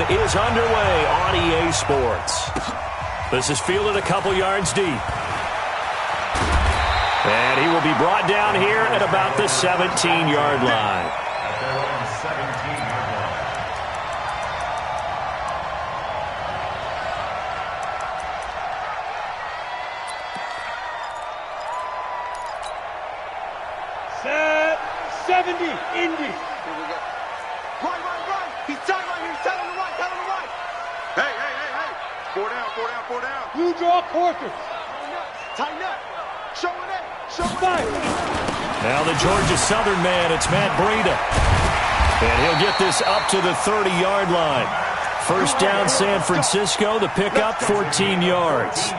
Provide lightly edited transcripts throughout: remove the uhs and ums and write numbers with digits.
is underway on EA Sports. This is fielded a couple yards deep. And he will be brought down here at about the 17-yard line. At their own 17-yard line. Set 70, Indy. Here we go. Right. He's tight right here. He's tight on the right. Tight on the right. Hey. 4 down. Blue draw quarters. Tighten up. Showing it. Now the Georgia Southern man, it's Matt Breida. And he'll get this up to the 30-yard line. First down San Francisco, the pickup 14 yards.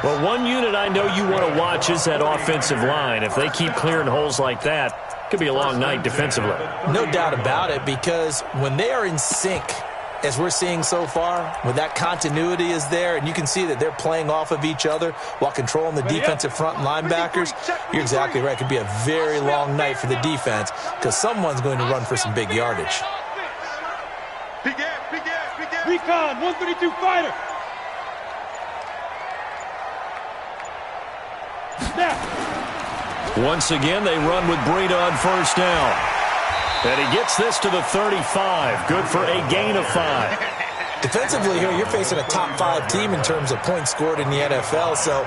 Well, one unit I know you want to watch is that offensive line. If they keep clearing holes like that, it could be a long night defensively. No doubt about it, because when they are in sync, as we're seeing so far, when that continuity is there, and you can see that they're playing off of each other while controlling the defensive front and linebackers, you're exactly right. It could be a very long night for the defense because someone's going to run for some big yardage. Recon, 132 fighter. Snap. Once again, they run with Breida on first down. And he gets this to the 35. Good for a gain of 5. Defensively here, you're facing a top 5 team in terms of points scored in the NFL. So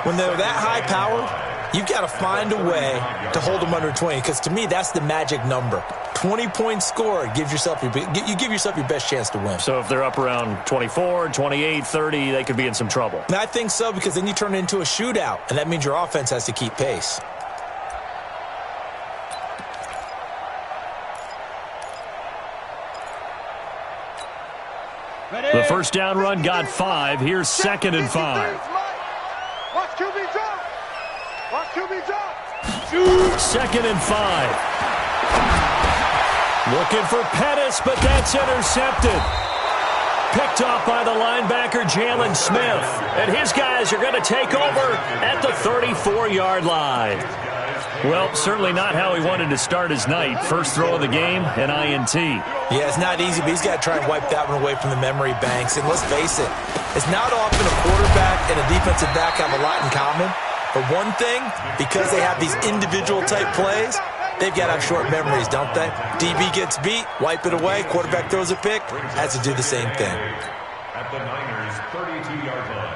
when they're that high powered, you've got to find a way to hold them under 20. Because to me, that's the magic number. 20 points scored gives yourself you give yourself your best chance to win. So if they're up around 24, 28, 30, they could be in some trouble. And I think so, because then you turn it into a shootout, and that means your offense has to keep pace. The first down run got 5. Here's 2nd and 5. Watch QB drop. 2nd and 5. Looking for Pettis, but that's intercepted. Picked off by the linebacker, Jalen Smith. And his guys are going to take over at the 34-yard line. Well, certainly not how he wanted to start his night. First throw of the game, an INT. Yeah, it's not easy, but he's got to try and wipe that one away from the memory banks. And let's face it, it's not often a quarterback and a defensive back have a lot in common. But one thing, because they have these individual type plays, they've got to have short memories, don't they? DB gets beat, wipe it away, quarterback throws a pick, has to do the same thing. At the Niners' 32-yard line.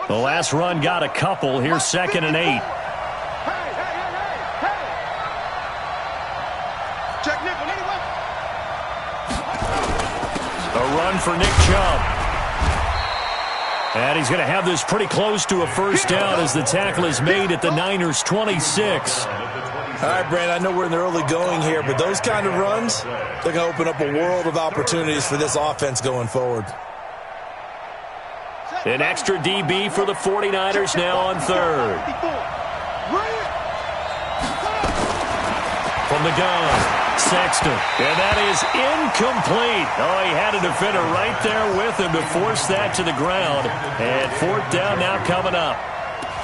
The last run got a couple. Here's 2nd and 8. Check nickel, anyway. A run for Nick Chubb. And he's going to have this pretty close to a first down as the tackle is made at the Niners' 26. All right, Brandon, I know we're in the early going here, but those kind of runs, they're going to open up a world of opportunities for this offense going forward. An extra DB for the 49ers now on 3rd. From the gun, Sexton. And that is incomplete. Oh, he had a defender right there with him to force that to the ground. And 4th down now coming up.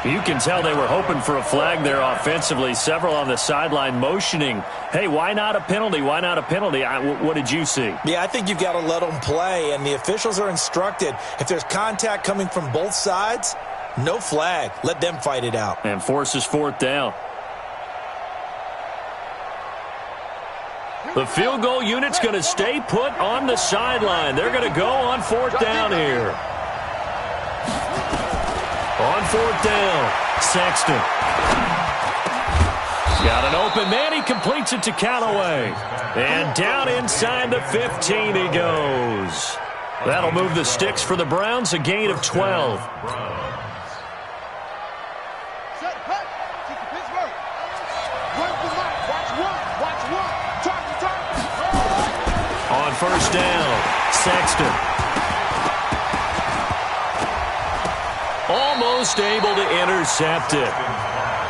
You can tell they were hoping for a flag there offensively. Several on the sideline motioning. Hey, why not a penalty? Why not a penalty? What did you see? Yeah, I think you've got to let them play, and the officials are instructed. If there's contact coming from both sides, no flag. Let them fight it out. And forces 4th down. The field goal unit's going to stay put on the sideline. They're going to go on 4th down here. On 4th down, Sexton. Got an open man. He completes it to Callaway. And down inside the 15 he goes. That'll move the sticks for the Browns, a gain of 12. On first down, Sexton. Almost able to intercept it.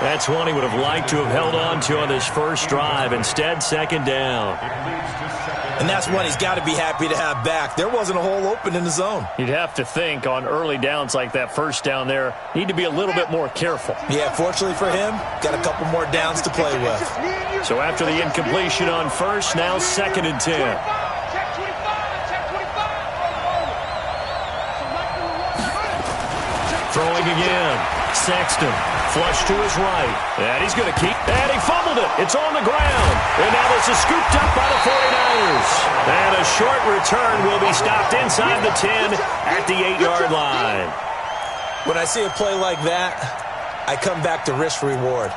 That's one he would have liked to have held on to on this first drive. Instead, second down. And that's one he's got to be happy to have back. There wasn't a hole open in the zone. You'd have to think on early downs like that first down there, need to be a little bit more careful. Yeah, fortunately for him, got a couple more downs to play with. So after the incompletion on first, now second and 10. Throwing again. Sexton, flush to his right. And he's going to keep. And he fumbled it. It's on the ground. And now this is scooped up by the 49ers. And a short return will be stopped inside the 10 at the 8-yard line. When I see a play like that, I come back to risk-reward.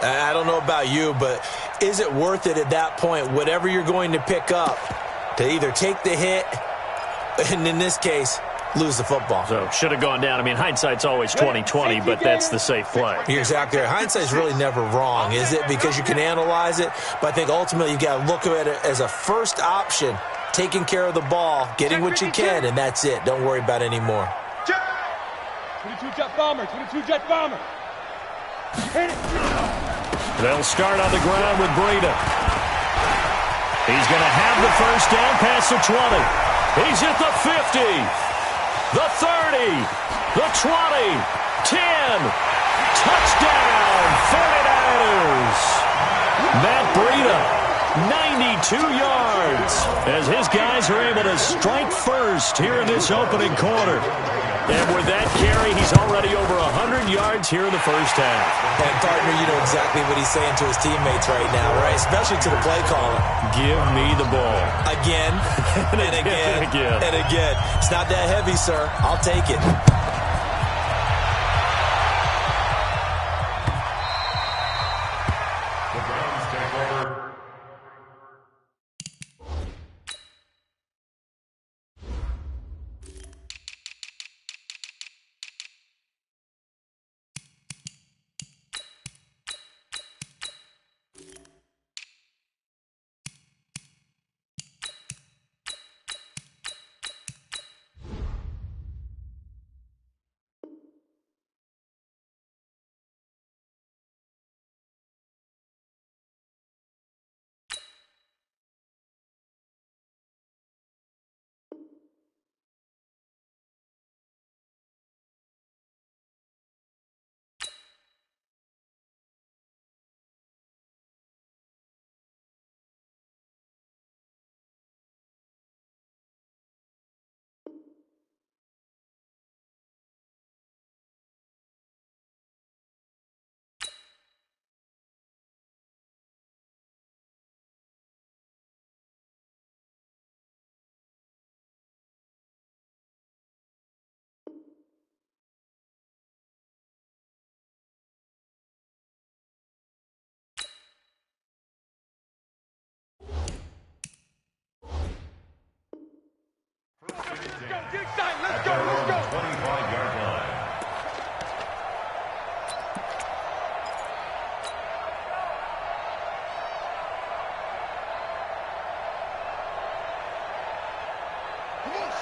I don't know about you, but is it worth it at that point, whatever you're going to pick up, to either take the hit, and in this case, lose the football? So should have gone down. I mean, hindsight's always 20/20, but that's the safe play. You're exactly right. Hindsight's really never wrong, is it? Because you can analyze it, but I think ultimately you got to look at it as a first option, taking care of the ball, getting what you can, and that's it. Don't worry about any more. 22-jet bomber, 22-jet bomber. They'll start on the ground with Breida. He's going to have the first down past the 20. He's at the 50. The 30, the 20, 10, touchdown, 49ers. Matt Breida, 92 yards, as his guys are able to strike first here in this opening quarter. And with that carry, he's already over 100 yards here in the first half. And, partner, you know exactly what he's saying to his teammates right now, right? Especially to the play caller. Give me the ball. Again, and again, and again. It's not that heavy, sir. I'll take it. The Browns take over. Let's go. 25-yard line.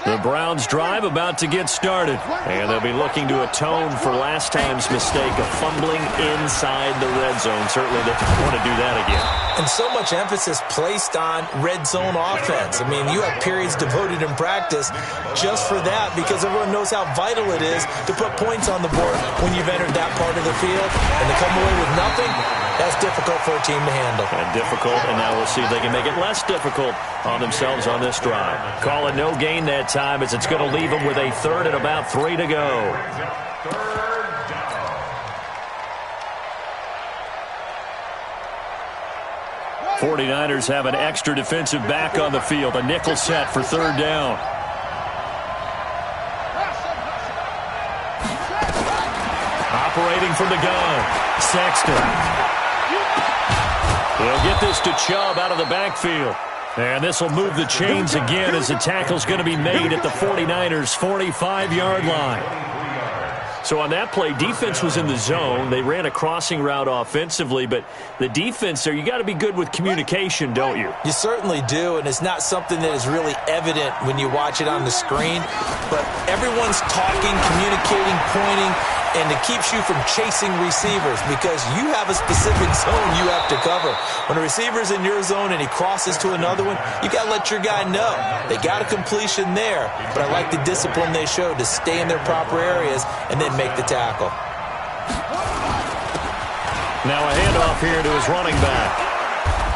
The Browns drive about to get started, and they'll be looking to atone for last time's mistake of fumbling inside the red zone. Certainly they don't want to do that again. And so much emphasis placed on red zone offense. I mean, you have periods devoted in practice just for that because everyone knows how vital it is to put points on the board when you've entered that part of the field. And to come away with nothing, that's difficult for a team to handle. And difficult, and now we'll see if they can make it less difficult on themselves on this drive. Call it no gain that time as it's going to leave them with a third and about 3 to go. Third down. 49ers have an extra defensive back on the field. A nickel set for third down. Operating from the gun, Sexton. He'll get this to Chubb out of the backfield. And this will move the chains again as the tackle's going to be made at the 49ers' 45-yard line. So on that play, defense was in the zone. They ran a crossing route offensively, but the defense there, you got to be good with communication, don't you? You certainly do, and it's not something that is really evident when you watch it on the screen. But everyone's talking, communicating, pointing, and it keeps you from chasing receivers because you have a specific zone you have to cover. When a receiver's in your zone and he crosses to another one, you got to let your guy know. They got a completion there, but I like the discipline they showed to stay in their proper areas and then make the tackle. Now a handoff here to his running back.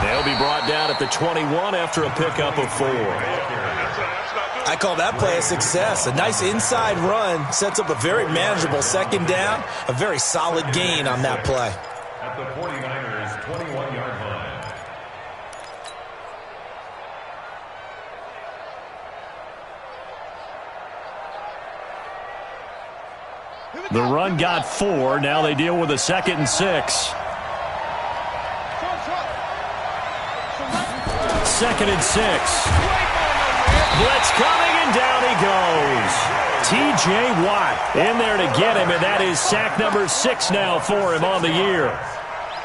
They'll be brought down at the 21 after a pickup of 4. I call that play a success. A nice inside run sets up a very manageable second down, a very solid gain on that play. At the 49ers' 21-yard line. The run got 4. Now they deal with a 2nd and 6. 2nd and 6. Blitz coming, and down he goes. T.J. Watt in there to get him, and that is sack number 6 now for him on the year.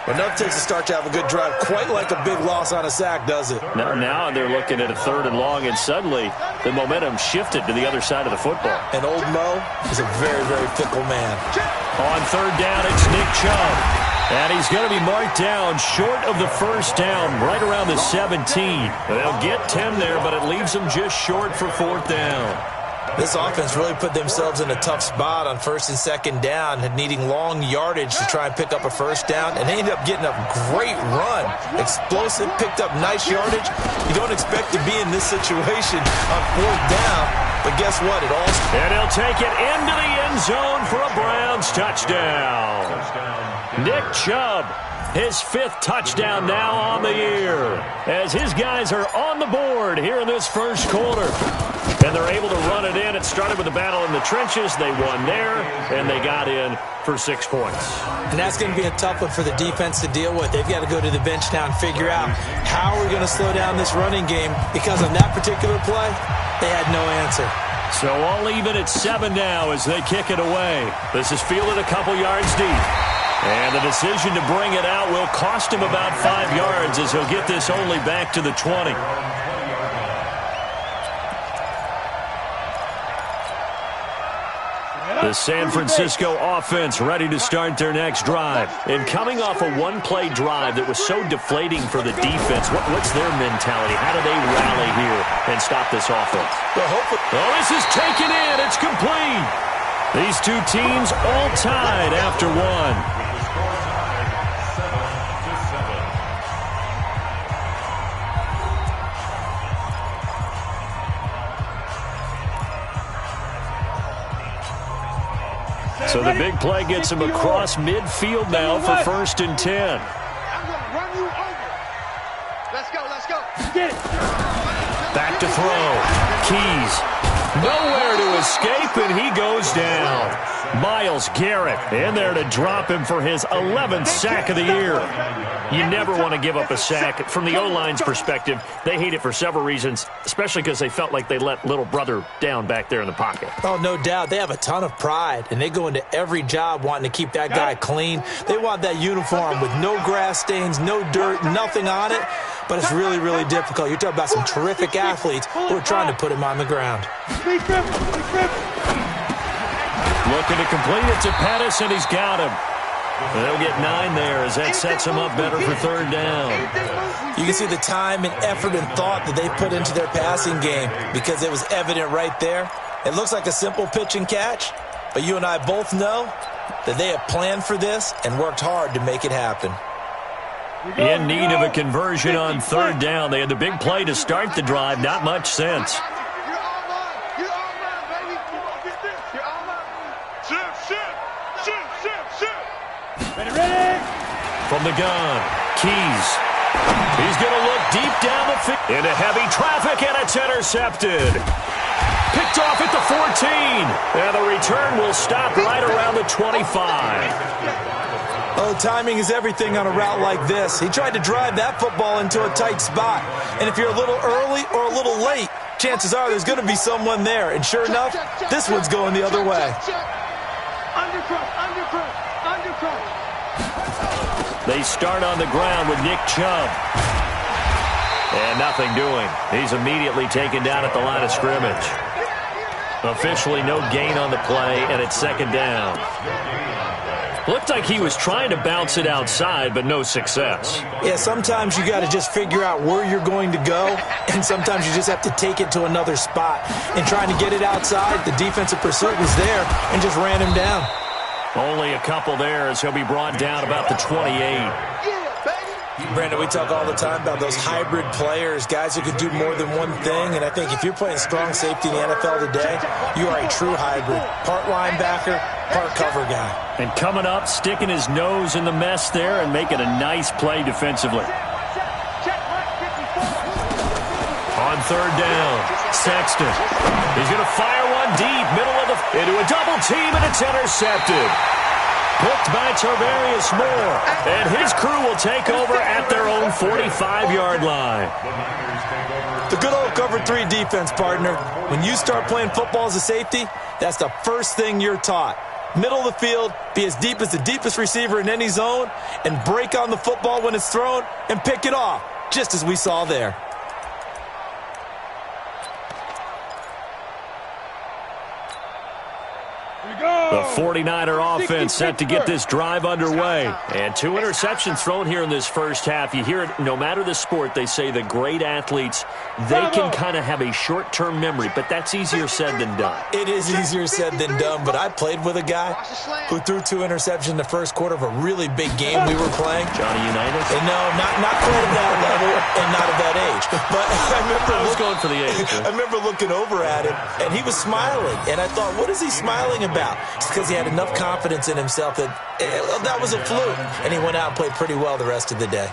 Well, enough takes to start to have a good drive. Quite like a big loss on a sack, does it? Now they're looking at a 3rd and long, and suddenly the momentum shifted to the other side of the football. And old Mo is a very, very fickle man. On 3rd down, it's Nick Chubb. And he's going to be marked down short of the 1st down, right around the 17. They'll get 10 there, but it leaves them just short for 4th down. This offense really put themselves in a tough spot on 1st and 2nd down, needing long yardage to try and pick up a 1st down, and they ended up getting a great run. Explosive, picked up nice yardage. You don't expect to be in this situation on 4th down, but guess what? It all... And he'll take it into the end zone for a Browns touchdown. Nick Chubb, his 5th touchdown now on the year, as his guys are on the board here in this 1st quarter. And they're able to run it in. It started with a battle in the trenches. They won there, and they got in for 6 points. And that's going to be a tough one for the defense to deal with. They've got to go to the bench now and figure out how we're going to slow down this running game, because on that particular play, they had no answer. So all even at 7 now as they kick it away. This is fielded a couple yards deep. And the decision to bring it out will cost him about 5 yards as he'll get this only back to the 20. The San Francisco offense ready to start their next drive. And coming off a one-play drive that was so deflating for the defense, what's their mentality? How do they rally here and stop this offense? Well, hopefully. Oh, this is taken in. It's complete. These two teams all tied after 1. So the big play gets him across midfield now for 1st and 10. I'm going to run you over. Let's go, let's go. Get it. Back to throw. Keys. Nowhere to escape, and he goes down. Myles Garrett in there to drop him for his 11th sack of the year. You never want to give up a sack. From the O-line's perspective, they hate it for several reasons, especially because they felt like they let little brother down back there in the pocket. Oh, no doubt. They have a ton of pride, and they go into every job wanting to keep that guy clean. They want that uniform with no grass stains, no dirt, nothing on it. But it's really, really difficult. You're talking about some terrific athletes who are trying to put him on the ground. Looking to complete it to Pettis, and he's got him. They'll get 9 there as that sets him up better for 3rd down. You can see the time and effort and thought that they put into their passing game because it was evident right there. It looks like a simple pitch and catch, but you and I both know that they have planned for this and worked hard to make it happen. In need of a conversion on 3rd down. They had the big play to start the drive. Not much sense. You're all mine. You're all mine, baby. You won't get this. You're all mine. Shoot. Ready. From the gun, Keys. He's going to look deep down the field. Into heavy traffic, and it's intercepted. Picked off at the 14. And the return will stop right around the 25. Oh, timing is everything on a route like this. He tried to drive that football into a tight spot. And if you're a little early or a little late, chances are there's going to be someone there. And sure enough, this one's going the other way. Undercut. They start on the ground with Nick Chubb. And nothing doing. He's immediately taken down at the line of scrimmage. Officially no gain on the play, and it's second down. Looked like he was trying to bounce it outside, but no success. Yeah, sometimes you got to just figure out where you're going to go, and sometimes you just have to take it to another spot. And trying to get it outside, the defensive pursuit was there and just ran him down. Only a couple there as he'll be brought down about the 28. Brandon, we talk all the time about those hybrid players, guys who can do more than one thing, and I think if you're playing strong safety in the NFL today, you are a true hybrid. Part linebacker, part cover guy. And coming up, sticking his nose in the mess there and making a nice play defensively. On third down, Sexton. He's going to fire one deep, middle of the, into a double team, and it's intercepted. Hooked by Tarvarius Moore, and his crew will take over at their own 45-yard line. The good old cover 3 defense, partner. When you start playing football as a safety, that's the first thing you're taught. Middle of the field, be as deep as the deepest receiver in any zone, and break on the football when it's thrown and pick it off, just as we saw there. The 49er offense set to get this drive underway. And 2 interceptions thrown here in this first half. You hear it, no matter the sport, they say the great athletes, they can kind of have a short-term memory, but that's easier said than done. It is easier said than done, but I played with a guy who threw 2 interceptions in the first quarter of a really big game we were playing. Johnny Unitas? And no, not quite at that level and not at that age. But I was going for the age. I remember looking over at him, and he was smiling. And I thought, what is he smiling about? It's because he had enough confidence in himself that that was a fluke. And he went out and played pretty well the rest of the day.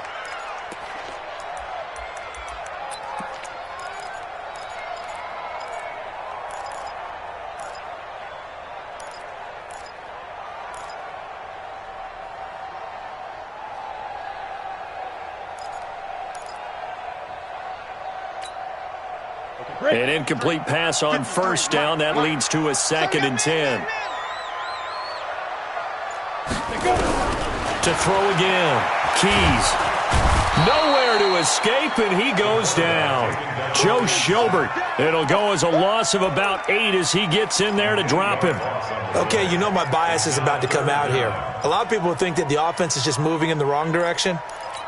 An incomplete pass on first down. That leads to a 2nd and 10. To throw again. Keys. Nowhere to escape, and he goes down. Joe Schobert. It'll go as a loss of about 8 as he gets in there to drop him. Okay, you know my bias is about to come out here. A lot of people think that the offense is just moving in the wrong direction.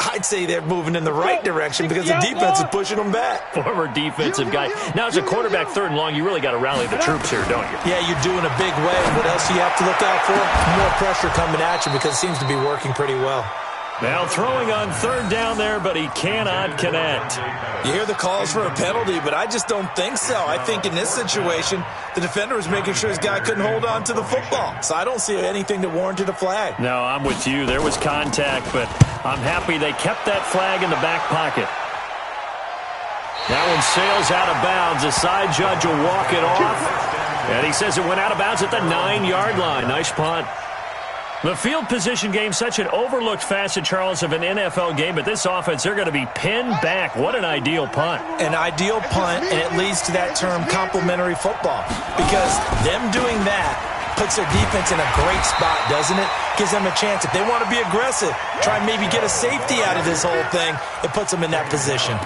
I'd say they're moving in the right direction because the defense is pushing them back. Former defensive guy. Now, as a quarterback 3rd and long, you really got to rally the troops here, don't you? Yeah, you're doing a big way. What else do you have to look out for? More pressure coming at you because it seems to be working pretty well. Now throwing on 3rd down there, but he cannot connect. You hear the calls for a penalty, but I just don't think so. I think in this situation, the defender was making sure his guy couldn't hold on to the football. So I don't see anything that warranted a flag. No, I'm with you. There was contact, but I'm happy they kept that flag in the back pocket. That one sails out of bounds. The side judge will walk it off. And he says it went out of bounds at the 9-yard line. Nice punt. The field position game, such an overlooked facet, Charles, of an NFL game, but this offense, they're going to be pinned back. What an ideal punt. An ideal punt, and it leads to that term complementary football, because them doing that puts their defense in a great spot, doesn't it? Gives them a chance. If they want to be aggressive, try and maybe get a safety out of this whole thing, it puts them in that position.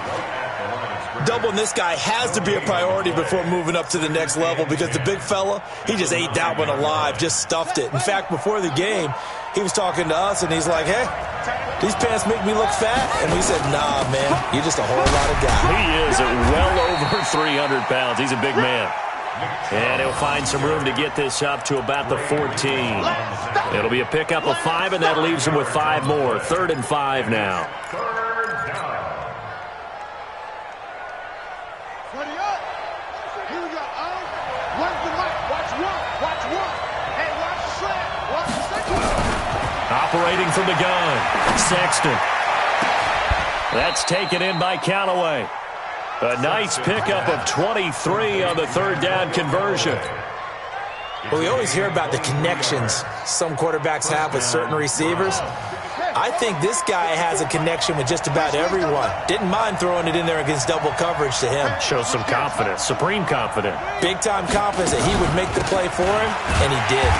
Doubling this guy has to be a priority before moving up to the next level because the big fella, he just ate that one alive, just stuffed it. In fact, before the game, he was talking to us, and he's like, hey, these pants make me look fat. And we said, nah, man, you're just a whole lot of guy. He is at well over 300 pounds. He's a big man. And he'll find some room to get this up to about the 14. It'll be a pickup of 5, and that leaves him with 5 more. 3rd and 5 now. Operating from the gun, Sexton. That's taken in by Callaway. A nice pickup of 23 on the 3rd down conversion. Well, we always hear about the connections some quarterbacks have with certain receivers. I think this guy has a connection with just about everyone. Didn't mind throwing it in there against double coverage to him. Shows some confidence, supreme confidence. Big-time confidence that he would make the play for him, and he did.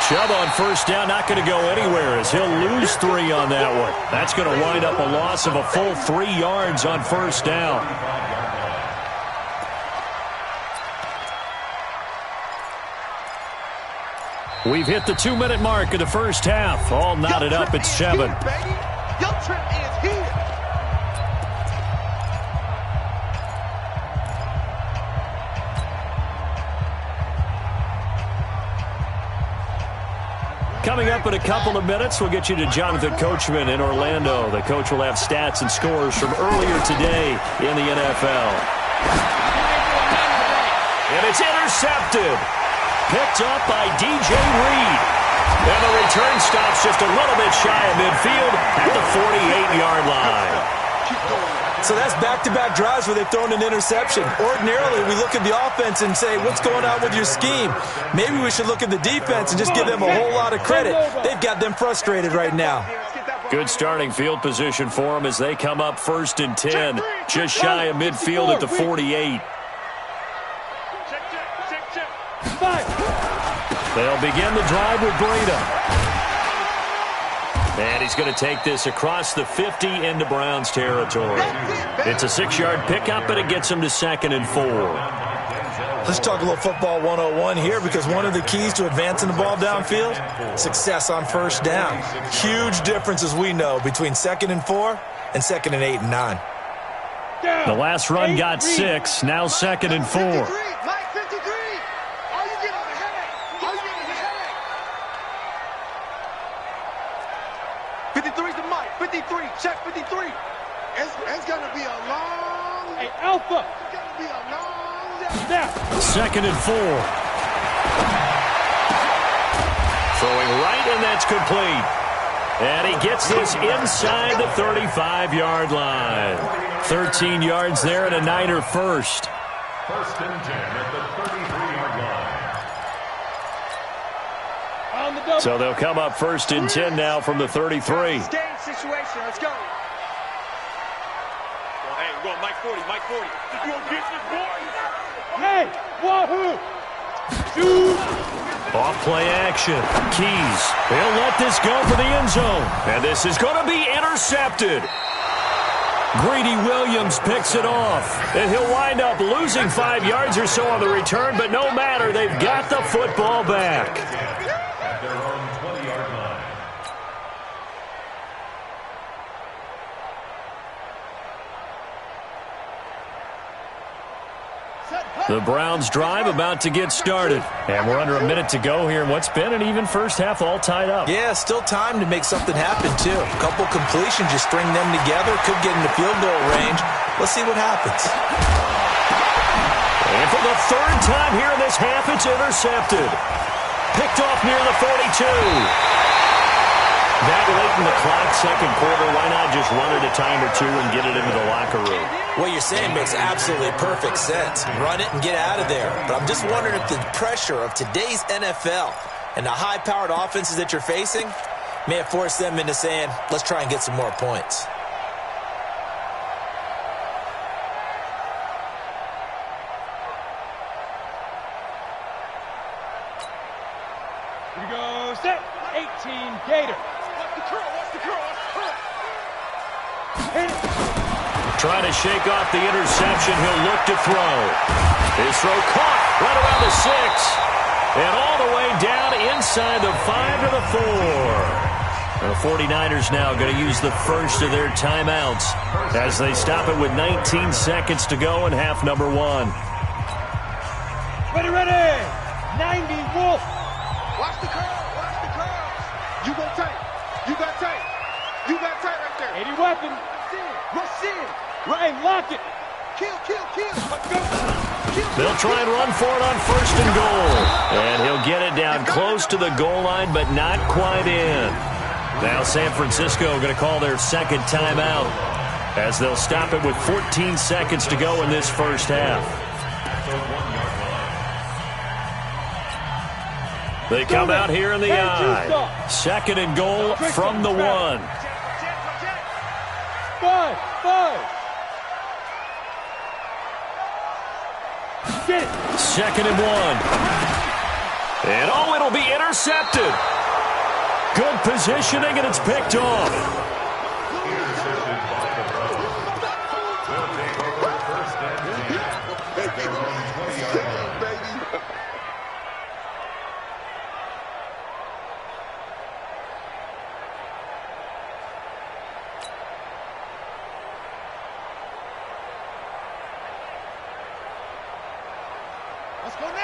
Chubb on 1st down, not going to go anywhere as he'll lose 3 on that one. That's going to wind up a loss of a full 3 yards on 1st down. We've hit the 2-minute mark of the first half. All knotted up at 7. Your trip is here. Coming up in a couple of minutes, we'll get you to Jonathan Coachman in Orlando. The coach will have stats and scores from earlier today in the NFL. And it's intercepted. Picked up by DJ Reed. And the return stops just a little bit shy of midfield at the 48-yard line. So that's back-to-back drives where they've thrown an interception. Ordinarily, we look at the offense and say, what's going on with your scheme? Maybe we should look at the defense and just give them a whole lot of credit. They've got them frustrated right now. Good starting field position for them as they come up 1st and 10, just shy of midfield at the 48. They'll begin the drive with Breida. And he's going to take this across the 50 into Browns territory. It's a 6-yard pickup, and it gets him to 2nd and 4. Let's talk a little football 101 here, because one of the keys to advancing the ball downfield, success on first down. Huge difference, as we know, between 2nd and 4 and 2nd and 8 and 9. The last run got 6, now 2nd and 4. 53's the mic. 53. Check 53. It's going to be a long... Hey, Alpha. It's going to be a long... Snap. 2nd and 4. Throwing right, and that's complete. And he gets this inside the 35-yard line. 13 yards there and a Niner first. 1st and 10 at the 33-yard line. So they'll come up 1st and 10 now from the 33. Game situation. Let's go. Hey, we're going Mike 40. Mike 40. You gonna get this boy? Hey, wahoo! Shoot! Off play action. Keys. They'll let this go for the end zone. And this is going to be intercepted. Greedy Williams picks it off. And he'll wind up losing 5 yards or so on the return, but no matter, they've got the football back. At their own 20-yard line. The Browns drive about to get started. And we're under a minute to go here in what's been an even first half, all tied up. Yeah, still time to make something happen, too. A couple completions, you string them together, could get into field goal range. Let's see what happens. And for the 3rd time here in this half, it's intercepted. Picked off near the 42. That late in the clock, 2nd quarter, why not just run it a time or two and get it into the locker room? What you're saying makes absolutely perfect sense. Run it and get out of there. But I'm just wondering if the pressure of today's NFL and the high-powered offenses that you're facing may have forced them into saying, let's try and get some more points. Here we go. Set. 18 Gator. Watch the curl. Watch the curl. Watch the curl. Hit it. Trying to shake off the interception. He'll look to throw. His throw caught right around the 6. And all the way down inside the 5 to the 4. The 49ers now going to use the first of their timeouts as they stop it with 19 seconds to go in half number 1. Ready, ready. 90 Wolf. Watch the curl. Watch the curl. You go tight. You got tight. You got tight right there. 80 weapon. Rush in. Right, lock it. Kill, kill, kill. Let's go. Kill. They'll try and run for it on 1st and goal. And he'll get it down close to the goal line, but not quite in. Now San Francisco going to call their 2nd timeout as they'll stop it with 14 seconds to go in this first half. They come out here in the I. 2nd and goal from the 1. 5. Get it. 2nd and 1. And oh, it'll be intercepted. Good positioning, and it's picked off. Intercepted by the Browns. They'll take over 1st and 10 at their own 20-yard line.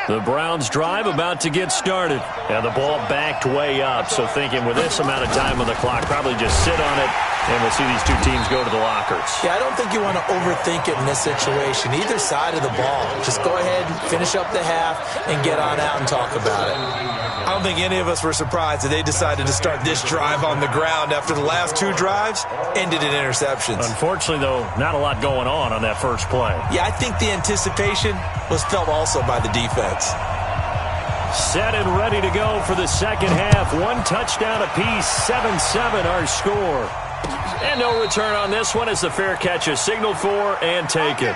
The Browns drive about to get started. And the ball backed way up, so thinking with this amount of time on the clock, probably just sit on it, and we'll see these two teams go to the lockers. Yeah, I don't think you want to overthink it in this situation. Either side of the ball. Just go ahead, finish up the half, and get on out and talk about it. I don't think any of us were surprised that they decided to start this drive on the ground after the last two drives ended in interceptions. Unfortunately, though, not a lot going on that first play. Yeah, I think the anticipation was felt also by the defense. Set and ready to go for the second half. One touchdown apiece, 7-7 our score. And no return on this one as the fair catch is signaled for and taken.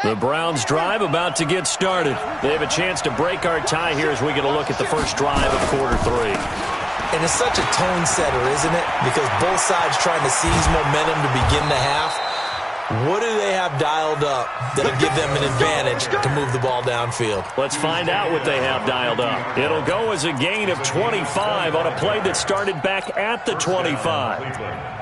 The Browns drive about to get started. They have a chance to break our tie here as we get a look at the first drive of quarter three. And it's such a tone setter, isn't it? Because both sides trying to seize momentum to begin the half. What do they have dialed up that'll give them an advantage to move the ball downfield? Let's find out what they have dialed up. It'll go as a gain of 25 on a play that started back at the 25.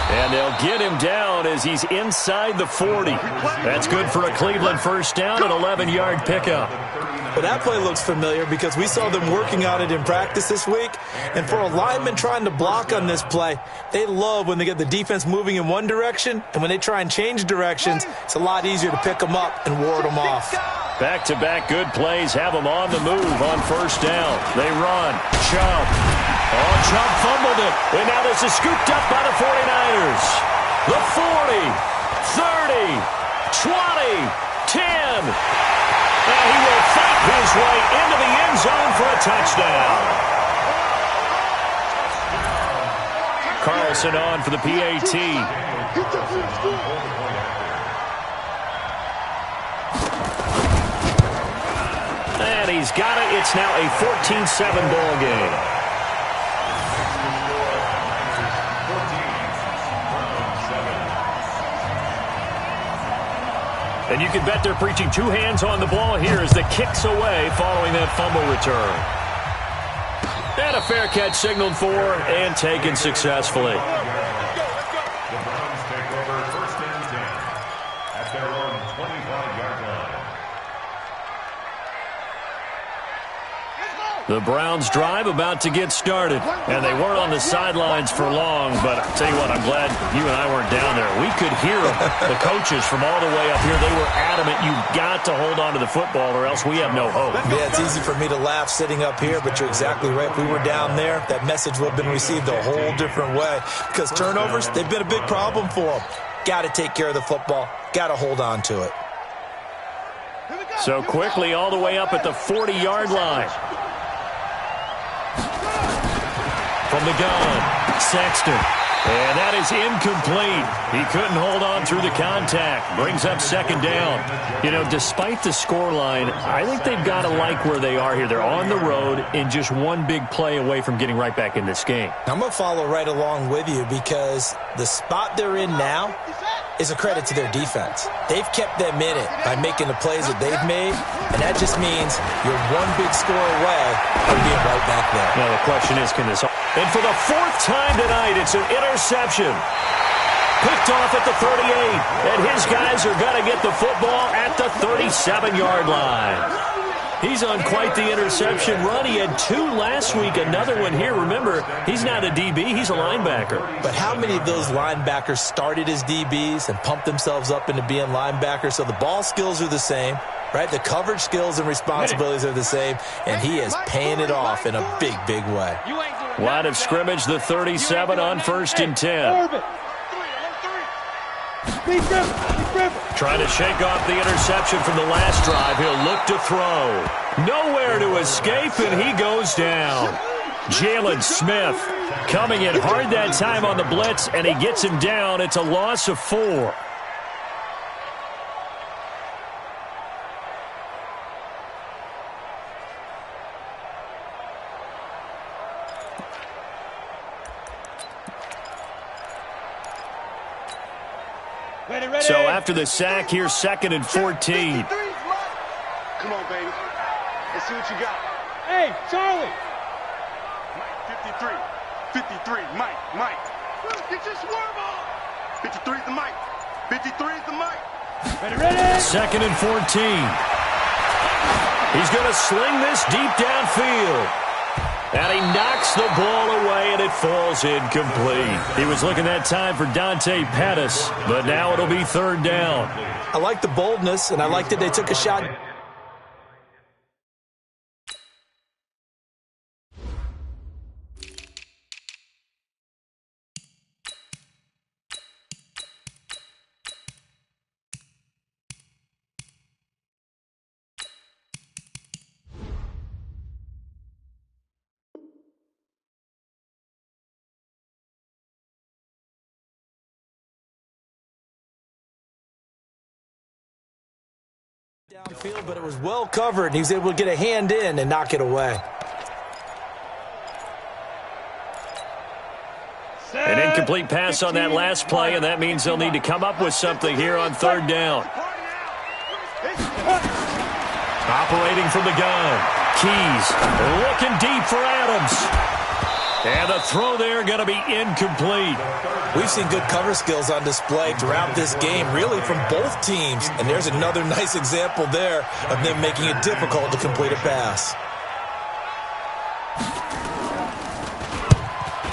And they'll get him down as he's inside the 40. That's good for a Cleveland first down, an 11-yard pickup. Well, that play looks familiar because we saw them working on it in practice this week. And for a lineman trying to block on this play, they love when they get the defense moving in one direction. And when they try and change directions, it's a lot easier to pick them up and ward them off. Back-to-back good plays have them on the move on first down. They run. Chubb. Oh, Chubb fumbled it. And now this is scooped up by the 49ers. The 40, 30, 20, 10. And he will fight his way into the end zone for a touchdown. Carlson on for the PAT. And he's got it. It's now a 14-7 ball game. And you can bet they're preaching two hands on the ball here as the kick's away following that fumble return. And a fair catch signaled for and taken successfully. The Browns take over first and 10 at their own 25-yard line. The Browns drive about to get started. And they weren't on the sidelines for long, but I'll tell you what, I'm glad you and I weren't down there. We could hear them. The coaches from all the way up here, they were adamant, you've got to hold on to the football or else we have no hope. Yeah, it's easy for me to laugh sitting up here, but you're exactly right. If we were down there, that message would have been received a whole different way. Because turnovers, they've been a big problem for them. Got to take care of the football. Got to hold on to it. So quickly all the way up at the 40-yard line. From the gun, Sexton. And that is incomplete. He couldn't hold on through the contact. Brings up second down. You know, despite the scoreline, I think they've got to like where they are here. They're on the road and just one big play away from getting right back in this game. I'm going to follow right along with you because the spot they're in now is a credit to their defense. They've kept them in it by making the plays that they've made, and that just means you're one big score away from being right back there. Now the question is, can this... And for the fourth time tonight, it's an interception. Picked off at the 38, and his guys are going to get the football at the 37-yard line. He's on quite the interception run. He had two last week, another one here. Remember, he's not a DB, he's a linebacker. But how many of those linebackers started as DBs and pumped themselves up into being linebackers? So the ball skills are the same, right? The coverage skills and responsibilities are the same, and he is paying it off in a big, big way. Line of scrimmage, the 37 on first and 10. Lead dribble. Trying to shake off the interception from the last drive. He'll look to throw. Nowhere to escape, and he goes down. Jalen Smith coming in hard that time on the blitz, and he gets him down. It's a loss of 4. Ready. So after the sack, here's 2nd and 14. Come on, baby. Let's see what you got. Hey, Charlie. Mike, 53. Mike. Get your swerve on. 53's the Mike. 53's the Mike. Ready. 2nd and 14. He's going to sling this deep downfield. And he knocks the ball away, and it falls incomplete. He was looking that time for Dante Pettis, but now it'll be 3rd down. I like the boldness, and I like that they took a shot. Downfield, but it was well covered, and he was able to get a hand in and knock it away. An incomplete pass on that last play, and that means they'll need to come up with something here on 3rd down. Operating from the gun. Keys looking deep for Adams. And the throw there going to be incomplete. We've seen good cover skills on display throughout this game, really from both teams. And there's another nice example there of them making it difficult to complete a pass.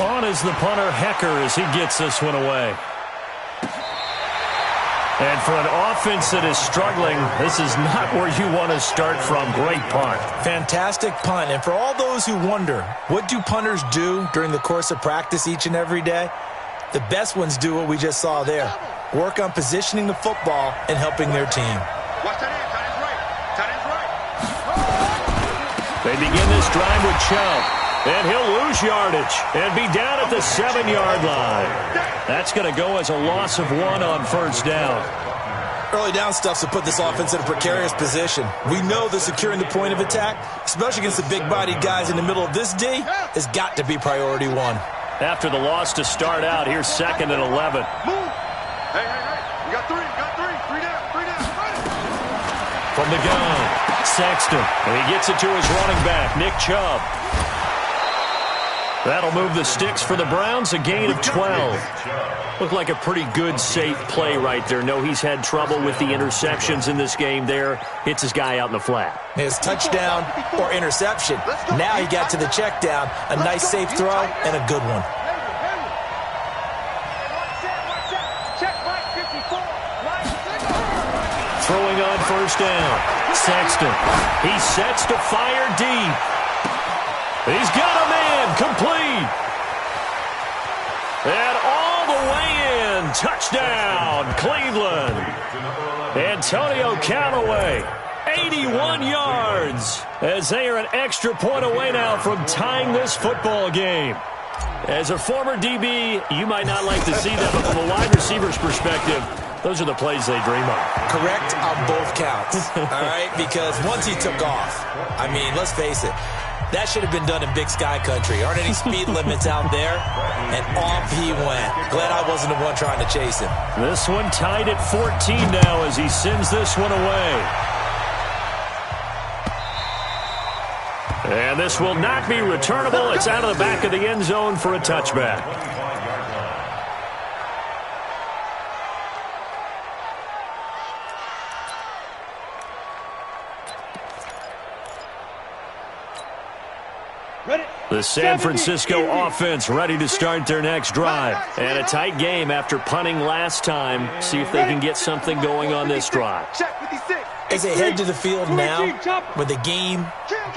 On is the punter, Hecker, as he gets this one away. And for an offense that is struggling, this is not where you want to start from. Great punt. Fantastic punt. And for all those who wonder, what do punters do during the course of practice each and every day? The best ones do what we just saw there. Work on positioning the football and helping their team. Watch that end. Tight end's right. They begin this drive with Chubb. And he'll lose yardage and be down at the 7-yard line. That's going to go as a loss of 1 on 1st down. Early down stuff to put this offense in a precarious position. We know that securing the point of attack, especially against the big-bodied guys in the middle of this D, has got to be priority 1. After the loss to start out, here's 2nd and 11. Move. Hey. You got 3. 3 down. From the gun, Sexton. And he gets it to his running back, Nick Chubb. That'll move the sticks for the Browns, a gain of 12. Looked like a pretty good, safe play right there. No, he's had trouble with the interceptions in this game there. Hits his guy out in the flat. His touchdown or interception. Now he got to the check down. A nice, safe throw and a good one. Throwing on 1st down. Sexton. He sets to fire deep. He's got a man complete. And all the way in. Touchdown, Cleveland. Antonio Callaway, 81 yards. As they are an extra point away now from tying this football game. As a former DB, you might not like to see that, but from a wide receiver's perspective, those are the plays they dream of. Correct on both counts. All right, because once he took off, I mean, let's face it, that should have been done in Big Sky Country. Aren't any speed limits out there? And off he went. Glad I wasn't the one trying to chase him. This one tied at 14 now as he sends this one away. And this will not be returnable. It's out of the back of the end zone for a touchback. The San Francisco offense ready to start their next drive. And a tight game after punting last time. See if they can get something going on this drive. As they head to the field now, with the game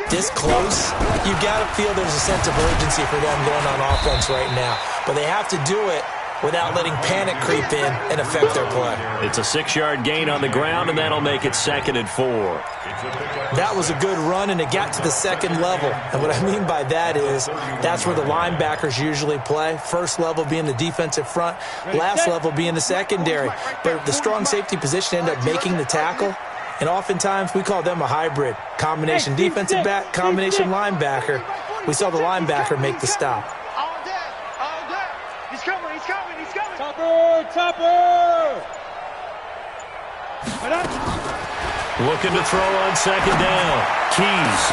this close, you got to feel there's a sense of urgency for them going on offense right now. But they have to do it without letting panic creep in and affect their play. It's a 6-yard gain on the ground, and that'll make it 2nd and 4. That was a good run, and it got to the second level. And what I mean by that is that's where the linebackers usually play. First level being the defensive front, last level being the secondary. But the strong safety position ended up making the tackle. And oftentimes we call them a hybrid. Combination defensive back, combination linebacker. We saw the linebacker make the stop. All day, all day. He's coming, he's coming, he's coming. Topper! Looking to throw on 2nd down. Keys.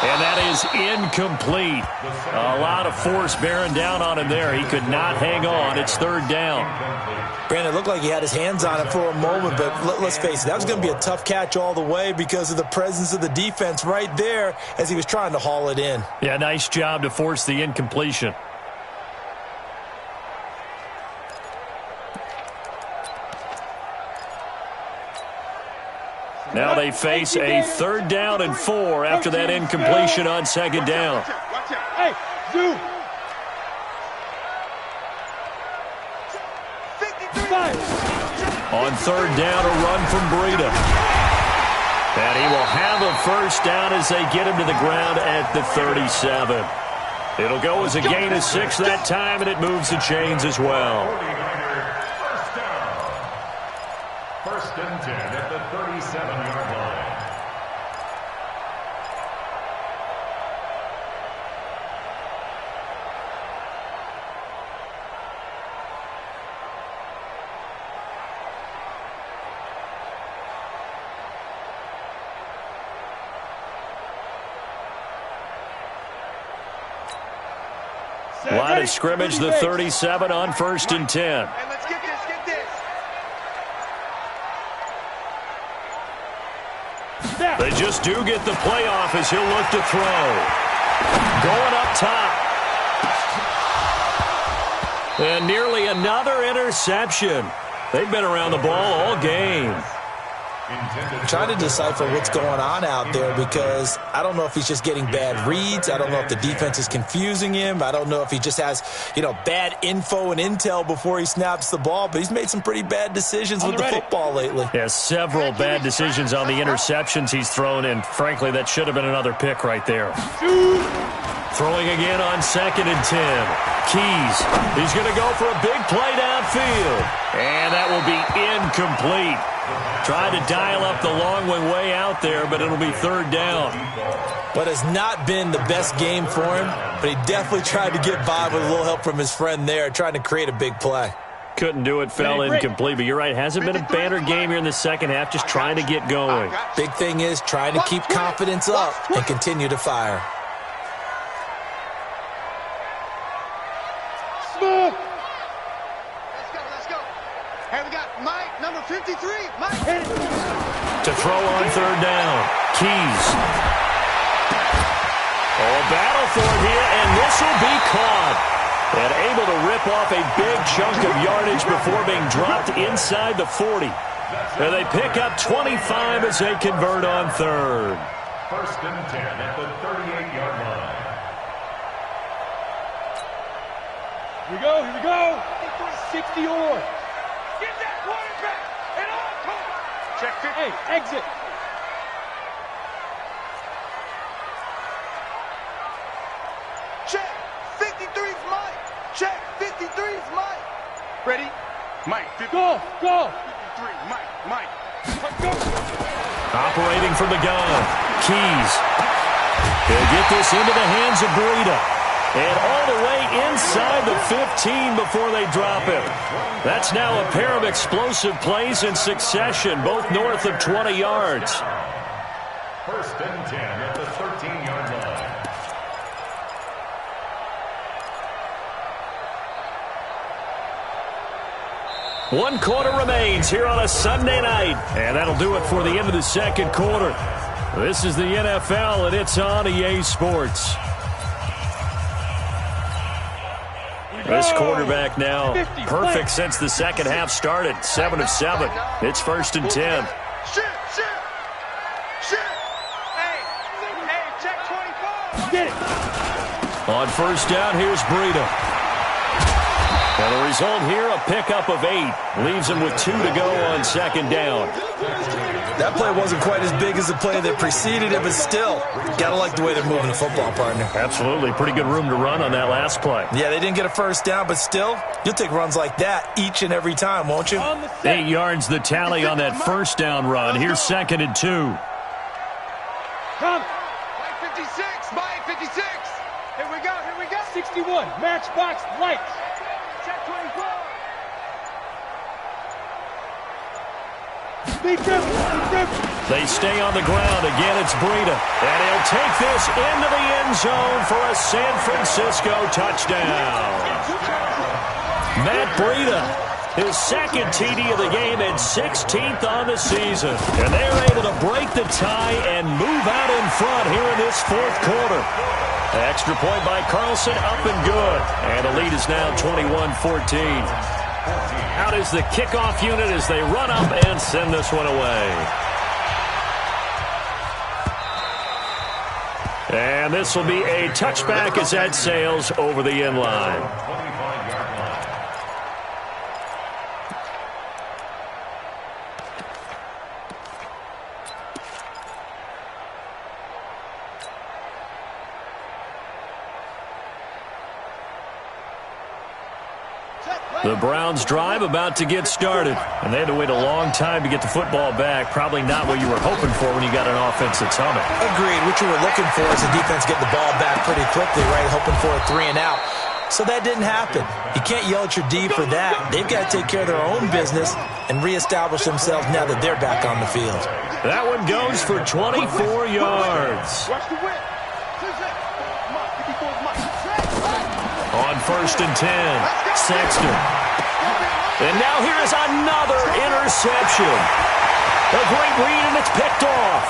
And that is incomplete. A lot of force bearing down on him there. He could not hang on. It's 3rd down. Brandon, it looked like he had his hands on it for a moment, but let's face it, that was going to be a tough catch all the way because of the presence of the defense right there as he was trying to haul it in. Yeah, nice job to force the incompletion. Now they face a 3rd down and 4 after that incompletion on 2nd down. Watch out. Hey, zoom! 53. On 3rd down, a run from Breida. And he will have a 1st down as they get him to the ground at the 37. It'll go as a gain of 6 that time, and it moves the chains as well. 1st and 10 at the 37-yard line. Line of scrimmage, the 37 on 1st and 10. Hey, let's get this, get this. They just do get the playoff as he'll look to throw. Going up top. And nearly another interception. They've been around the ball all game. I'm trying to decipher what's going on out there because I don't know if he's just getting bad reads. I don't know if the defense is confusing him. I don't know if he just has, bad info and intel before he snaps the ball. But he's made some pretty bad decisions with the football lately. Yeah, several bad decisions on the interceptions he's thrown, and frankly, that should have been another pick right there. Throwing again on 2nd and 10. Keys. He's going to go for a big play downfield. And that will be incomplete. Tried to dial up the long way out there, but it'll be 3rd down. But it's not been the best game for him, but he definitely tried to get by with a little help from his friend there, trying to create a big play. Couldn't do it, fell incomplete, but you're right. Hasn't been a banner game here in the second half, just trying to get going. Big thing is trying to keep confidence up and continue to fire. Smooth! Let's go. Hey, we got Mike, number 53. Mike. To throw on 3rd down. Keys. Oh, a battle for it here, and this will be caught. And able to rip off a big chunk of yardage before being dropped inside the 40. And they pick up 25 as they convert on 3rd. 1st and 10 at the 38-yard line. Here we go. 60 or. Get that quarterback. And on, come on. Check 50. Hey, exit. Check. 53's Mike. Check. 53's Mike. Ready? Mike. 53. Go. 53. Mike. Go. Operating from the gun. Keys. He'll get this into the hands of Breida. And all the way inside the 15 before they drop him. That's now a pair of explosive plays in succession, both north of 20 yards. 1st and 10 at the 13-yard line. 1 quarter remains here on a Sunday night. And that'll do it for the end of the second quarter. This is the NFL, and it's on EA Sports. This quarterback now perfect since the second half started. 7 of 7. It's 1st and 10. Shoot. Hey, check 24. Get it. On 1st down, here's Breida. And the result here, a pickup of 8. Leaves him with 2 to go on second down. That play wasn't quite as big as the play that preceded it, but still, got to like the way they're moving the football, partner. Absolutely. Pretty good room to run on that last play. Yeah, they didn't get a first down, but still, you'll take runs like that each and every time, won't you? 8 yards the tally on that first down run. Here's 2nd and 2. Come. Mike 56, Mike 56. Here we go, here we go. 61, matchbox lights. Check 24. They stay on the ground. Again, it's Breida. And he'll take this into the end zone for a San Francisco touchdown. Matt Breida, his 2nd TD of the game and 16th on the season. And they're able to break the tie and move out in front here in this 4th quarter. Extra point by Carlson, up and good. And the lead is now 21-14. Out is the kickoff unit as they run up and send this one away. And this will be a touchback as that sails over the end line. The Browns drive about to get started. And they had to wait a long time to get the football back. Probably not what you were hoping for when you got an offense that's humming. Agreed. What you were looking for is the defense get the ball back pretty quickly, right? Hoping for a 3 and out. So that didn't happen. You can't yell at your D for that. They've got to take care of their own business and reestablish themselves now that they're back on the field. That one goes for 24 yards. Watch the whip. On 1st and 10, Sexton. And now here is another interception. A great read, and it's picked off.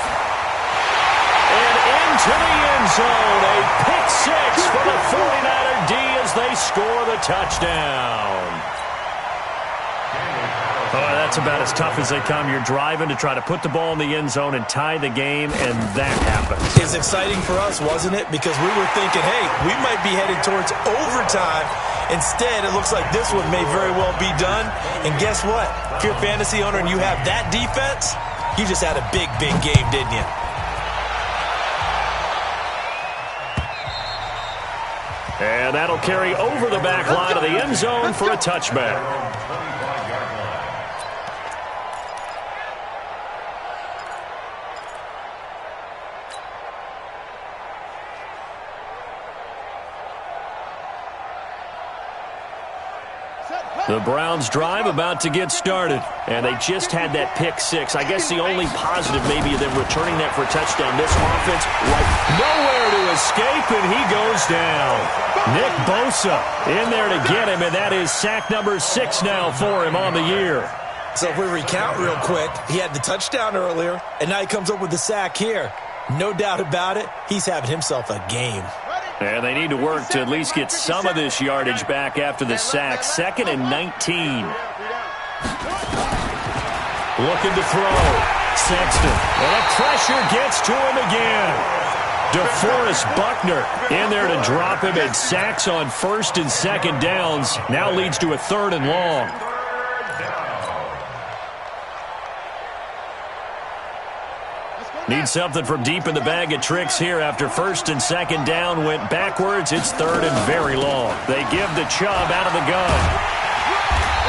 And into the end zone, a pick 6 for the 49er D as they score the touchdown. Oh, that's about as tough as they come. You're driving to try to put the ball in the end zone and tie the game, and that happens. It's exciting for us, wasn't it? Because we were thinking, hey, we might be headed towards overtime. Instead, it looks like this one may very well be done. And guess what? If you're a fantasy owner and you have that defense, you just had a big, big game, didn't you? And that'll carry over the back line of the end zone for a touchback. The Browns drive about to get started, and they just had that pick 6. I guess the only positive maybe of them returning that for a touchdown. This offense, like nowhere to escape, and he goes down. Nick Bosa in there to get him, and that is sack number 6 now for him on the year. So if we recount real quick, he had the touchdown earlier, and now he comes up with the sack here. No doubt about it, he's having himself a game. And they need to work to at least get some of this yardage back after the sack. 2nd and 19. Looking to throw. Sexton. And the pressure gets to him again. DeForest Buckner in there to drop him, and sacks on 1st and 2nd downs. Now leads to a 3rd and long. Need something from deep in the bag of tricks here after 1st and 2nd down went backwards. It's 3rd and very long. They give the Chubb out of the gun.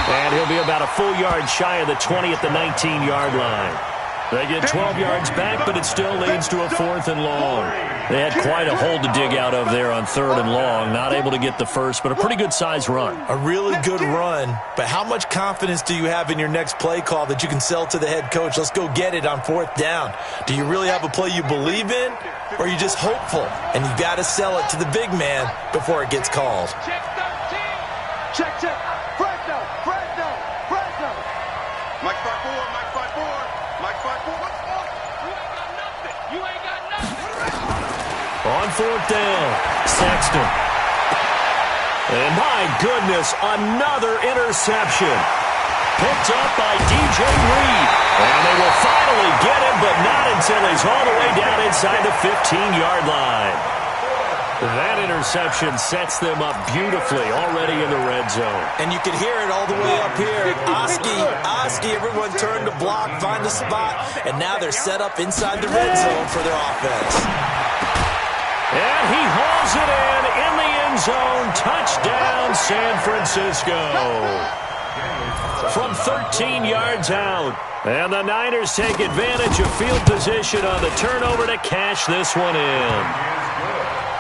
And he'll be about a full yard shy of the 20 at the 19-yard line. They get 12 yards back, but it still leads to a 4th and long. They had quite a hole to dig out of there on 3rd and long. Not able to get the first, but a pretty good-sized run. A really good run, but how much confidence do you have in your next play call that you can sell to the head coach? Let's go get it on 4th down. Do you really have a play you believe in, or are you just hopeful? And you got to sell it to the big man before it gets called. Check 13. Check, check. Fresno, Fresno, Fresno. Mike 5-4, Mike 5-4, Mike 5-4. You ain't got nothing. You ain't got nothing. On 4th down, Sexton. And my goodness, another interception. Picked up by DJ Reed. And they will finally get him, but not until he's all the way down inside the 15-yard line. That interception sets them up beautifully already in the red zone. And you can hear it all the way up here. Oski, everyone turned to block, find a spot, and now they're set up inside the red zone for their offense. And he hauls it in the end zone. Touchdown, San Francisco. From 13 yards out. And the Niners take advantage of field position on the turnover to cash this one in.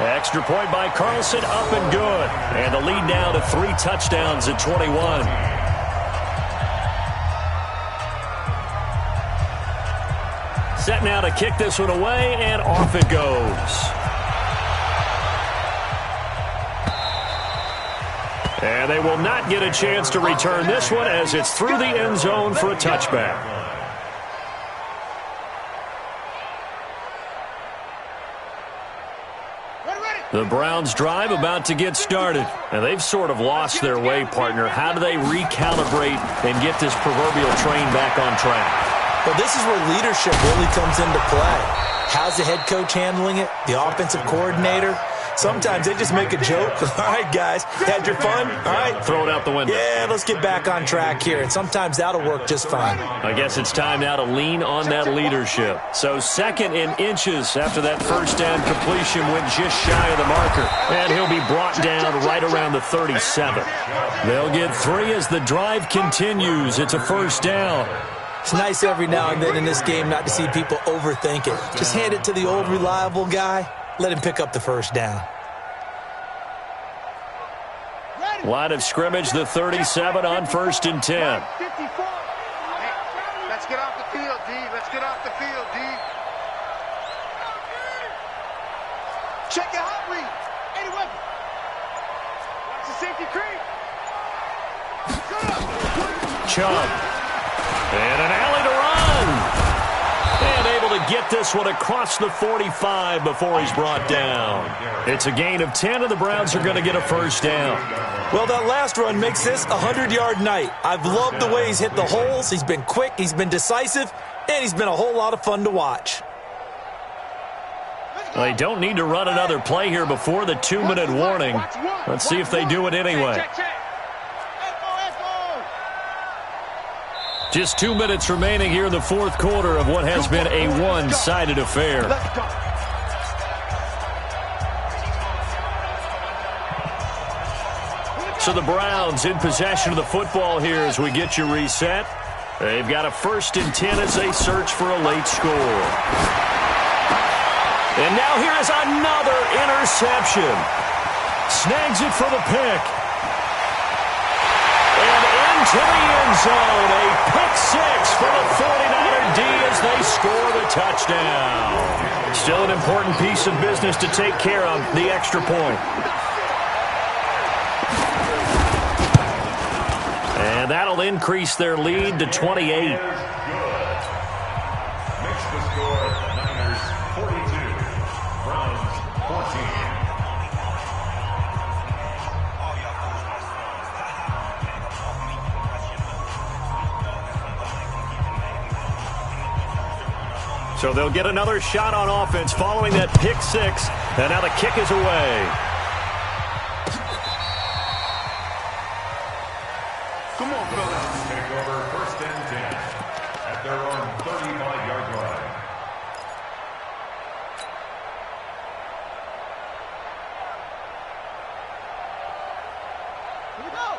Extra point by Carlson, up and good. And the lead now to 3 touchdowns at 21. Set now to kick this one away, and off it goes. And they will not get a chance to return this one as it's through the end zone for a touchback. The Browns drive about to get started. And they've sort of lost their way, partner. How do they recalibrate and get this proverbial train back on track? Well, this is where leadership really comes into play. How's the head coach handling it? The offensive coordinator? Sometimes they just make a joke. All right, guys, had your fun? All right. Throw it out the window. Yeah, let's get back on track here. And sometimes that'll work just fine. I guess it's time now to lean on that leadership. So 2nd and inches after that first down completion went just shy of the marker. And he'll be brought down right around the 37. They'll get 3 as the drive continues. It's a first down. It's nice every now and then in this game not to see people overthink it. Just hand it to the old reliable guy. Let him pick up the first down. Line of scrimmage, the 37 on 1st and 10. Hey, let's get off the field, D. Let's get off the field, D. Check your hot read. 81. Watch the safety creep. Chubb. And an alley to run. And able to get this one across the 45 before he's brought down. It's a gain of 10, and the Browns are going to get a first down. Well, that last run makes this a 100-yard night. I've loved the way he's hit the holes. He's been quick, he's been decisive, and he's been a whole lot of fun to watch. They don't need to run another play here before the 2-minute warning. Let's see if they do it anyway. Just 2 minutes remaining here in the 4th quarter of what has been a one-sided affair. So the Browns in possession of the football here as we get you reset. They've got a 1st and 10 as they search for a late score. And now here is another interception. Snags it for the pick. To the end zone, a pick 6 for the 49er D as they score the touchdown. Still an important piece of business to take care of, the extra point. And that'll increase their lead to 28. Makes the score Niners 42, Browns 14. So they'll get another shot on offense following that pick 6. And now the kick is away. Come on, fellas. Take over 1st and 10 at their own 35-yard line.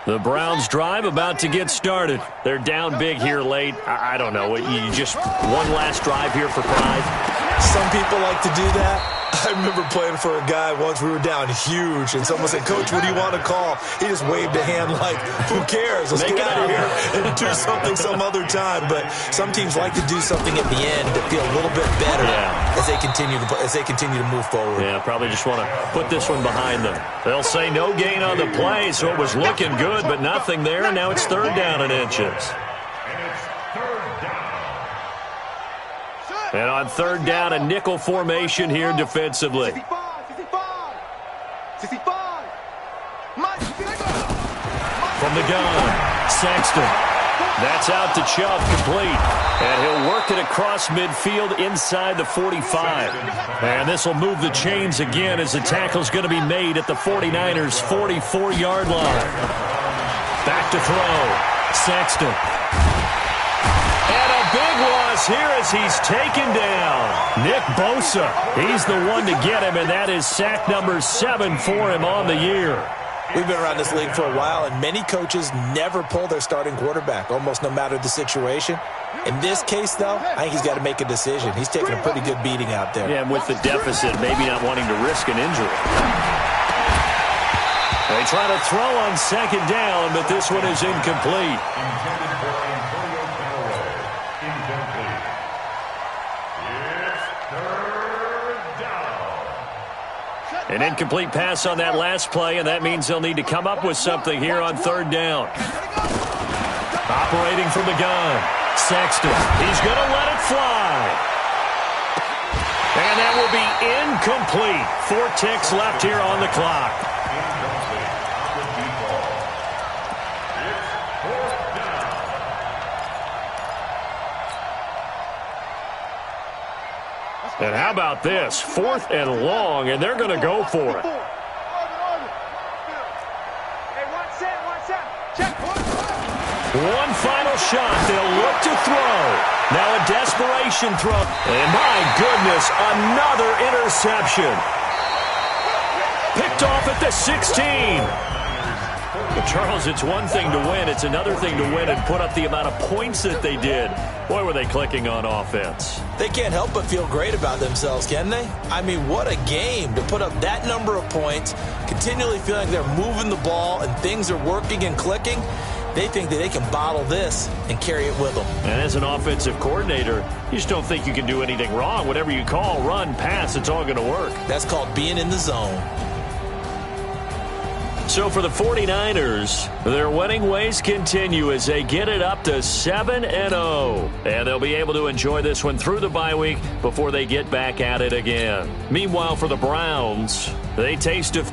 The Browns drive about to get started. They're down big here late. I don't know. You just one last drive here for pride. Some people like to do that. I remember playing for a guy once. We were down huge, and someone said, "Coach, what do you want to call?" He just waved a hand like, "Who cares? Let's get out of here and do something some other time." But some teams like to do something at the end to feel a little bit better as they continue to move forward. Yeah, probably just want to put this one behind them. They'll say no gain on the play, so it was looking good, but nothing there. And now it's 3rd down and inches. And on 3rd down, a nickel formation here defensively. 65. From the gun, Sexton. That's out to Chubb, complete. And he'll work it across midfield inside the 45. And this will move the chains again as the tackle's going to be made at the 49ers' 44-yard line. Back to throw. Sexton. And a big loss here as he's taken down. Nick Bosa, he's the one to get him, and that is sack number 7 for him on the year. We've been around this league for a while, and many coaches never pull their starting quarterback, almost no matter the situation. In this case, though, I think he's got to make a decision. He's taking a pretty good beating out there. Yeah, and with the deficit, maybe not wanting to risk an injury. They try to throw on second down, but this one is incomplete. Intended for Antonio Callaway. Incomplete. It's third down. An incomplete pass on that last play, and that means they'll need to come up with something here on third down. Operating from the gun, Sexton. He's going to let it fly. And that will be incomplete. 4 ticks left here on the clock. Incomplete on the default. It's fourth down. And how about this? 4th and long, and they're going to go for it. One final shot. They'll look to throw. Now a desperation throw. And my goodness, another interception. Picked off at the 16. But Charles, it's one thing to win. It's another thing to win and put up the amount of points that they did. Boy, were they clicking on offense. They can't help but feel great about themselves, can they? I mean, what a game to put up that number of points, continually feeling like they're moving the ball and things are working and clicking. They think that they can bottle this and carry it with them. And as an offensive coordinator, you just don't think you can do anything wrong. Whatever you call, run, pass, it's all going to work. That's called being in the zone. So for the 49ers, their winning ways continue as they get it up to 7-0. And they'll be able to enjoy this one through the bye week before they get back at it again. Meanwhile, for the Browns, they taste of